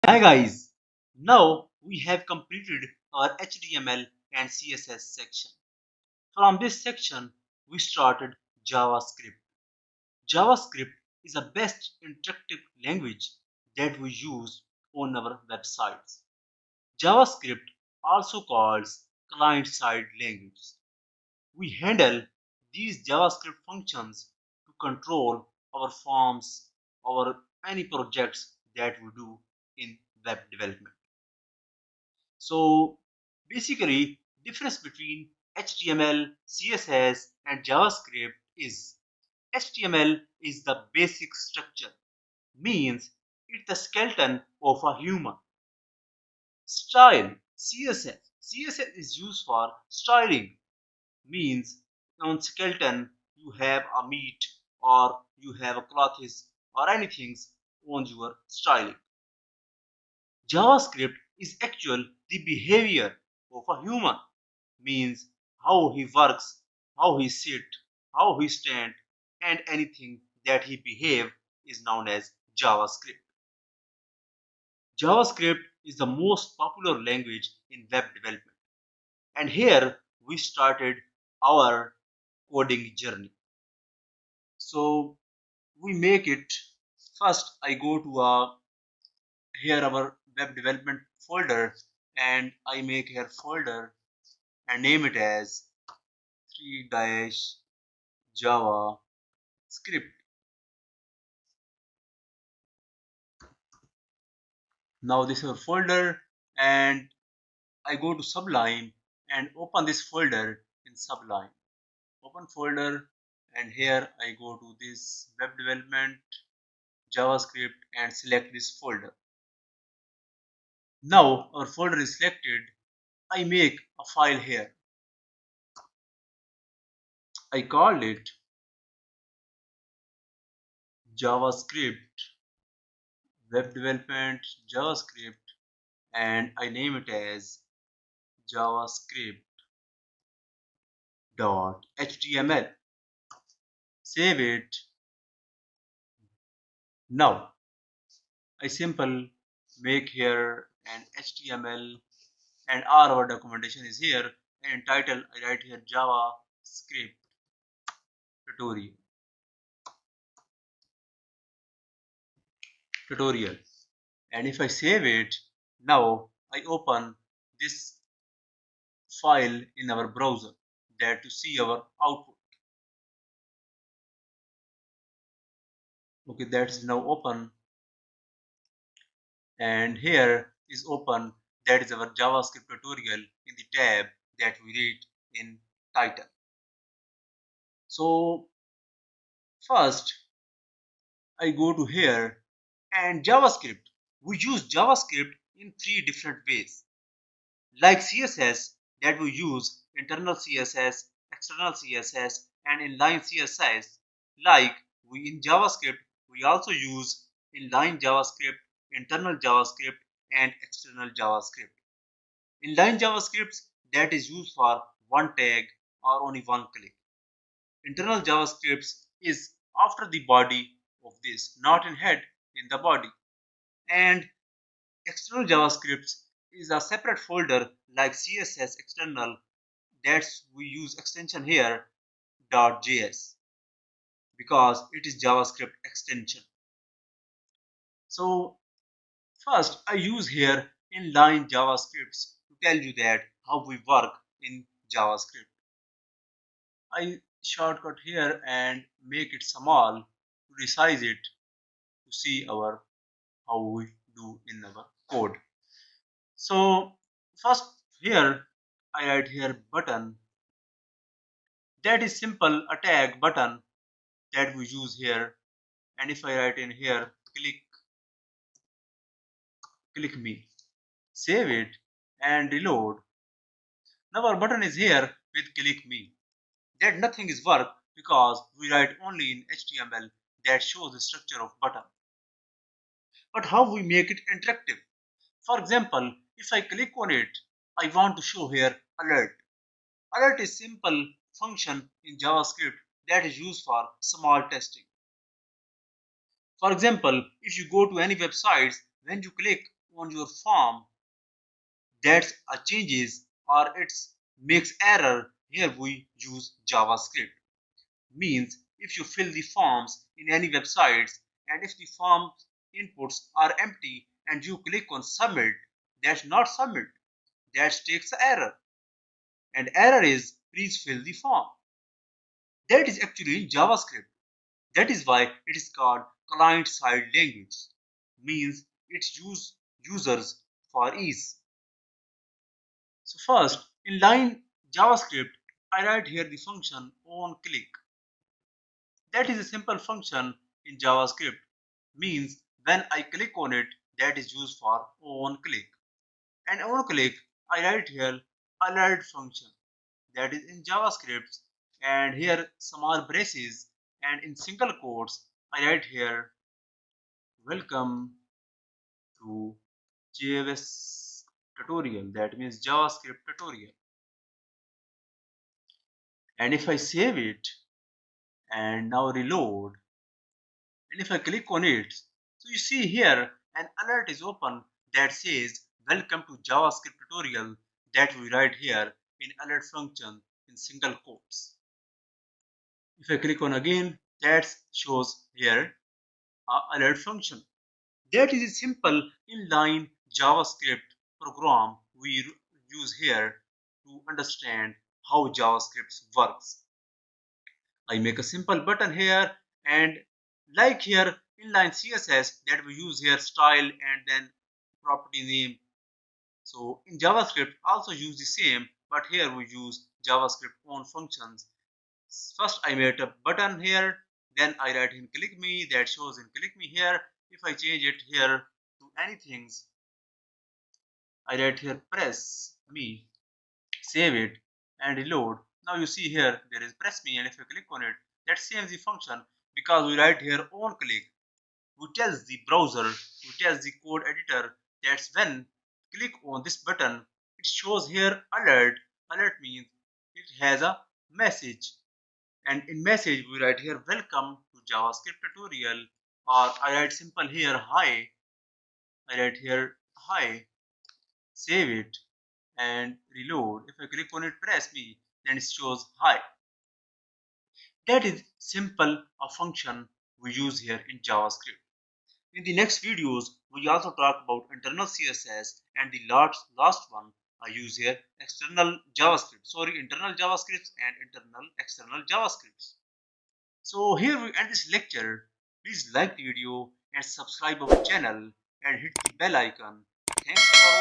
Hi guys, now we have completed our HTML and CSS section. From this section, we started JavaScript. JavaScript is the best interactive language that we use on our websites. JavaScript, also called client-side language. We handle these JavaScript functions to control our forms, our any projects that we do in web development. So basically, difference between HTML, CSS, and JavaScript is HTML is the basic structure, means it's the skeleton of a human. Style, CSS is used for styling, means on skeleton you have a meat or you have a clothes or anything on your styling. JavaScript is actual the behavior of a human, means how he works, how he sit, how he stand, and anything that he behave is known as JavaScript. JavaScript is the most popular language in web development, and here we started our coding journey. So we make it first. I go to here our web development folder, and I make here folder and name it as 3 dash Java script. Now this is our folder, and I go to Sublime and open this folder in Sublime. Open folder, and here I go to this web development JavaScript and select this folder. Now our folder is selected. I make a file here. I call it JavaScript web development JavaScript, and I name it as javascript.html. Save it. Now I simple make here an HTML, and all our documentation is here, and in title I write here JavaScript tutorial. And if I save it, now I open this file in our browser that to see our output. Okay, that's now open, and here is open, that is our JavaScript tutorial in the tab that we read in title. So first I go to here, and JavaScript, we use JavaScript in 3 different ways. Like CSS, that we use internal CSS, external CSS, and inline CSS. Like we in JavaScript, we also use inline JavaScript, internal JavaScript, and external JavaScript. Inline JavaScript, that is used for one tag or only one click. Internal JavaScript is after the body of this, not in head, in the body. And external JavaScript is a separate folder like CSS external, that's we use extension here .js because it is JavaScript extension. So first I use here inline JavaScripts to tell you that how we work in JavaScript. I shortcut here and make it small to resize it to see our how we do in our code. So first here I write here button, that is simple a tag button that we use here, and if I write in here click me, save it and reload. Now our button is here with click me. That nothing is work because we write only in HTML that shows the structure of button. But how we make it interactive? For example, if I click on it, I want to show here alert. Alert is simple function in JavaScript that is used for small testing. For example, if you go to any websites, when you click on your form that's a changes or it makes error, here we use JavaScript. Means if you fill the forms in any websites and if the form inputs are empty and you click on submit, that's not submit, that takes error. And error is please fill the form. That is actually in JavaScript. That is why it is called client-side language. Means it's users for ease. So first, in line JavaScript, I write here the function onclick. That is a simple function in JavaScript. Means when I click on it, that is used for onclick. And onclick, I write here alert function. That is in JavaScript. And here small braces and in single quotes, I write here welcome to JavaScript tutorial. That means JavaScript tutorial. And if I save it and now reload, and if I click on it, so you see here an alert is open that says welcome to JavaScript tutorial that we write here in alert function in single quotes. If I click on again, that shows here alert function. That is a simple inline JavaScript program we use here to understand how JavaScript works. I make a simple button here and like here inline CSS that we use here style and then property name. So in JavaScript also use the same, but here we use JavaScript own functions. First I made a button here, then I write in click me that shows in click me here. If I change it here to anything, I write here press me, save it and reload. Now you see here there is press me and if I click on it, that saves the function because we write here on click. We tell the browser, we tell the code editor that's when click on this button, it shows here alert. Alert means it has a message. And in message we write here welcome to JavaScript tutorial, or I write simple here hi. I write here hi, save it and reload. If I click on it, press B, then it shows hi. That is simple a function we use here in JavaScript. In the next videos, we also talk about internal CSS and the last one I use here external JavaScript. Sorry, internal JavaScripts and internal external JavaScripts. So here we end this lecture. Please like the video and subscribe our channel and hit the bell icon. Thanks for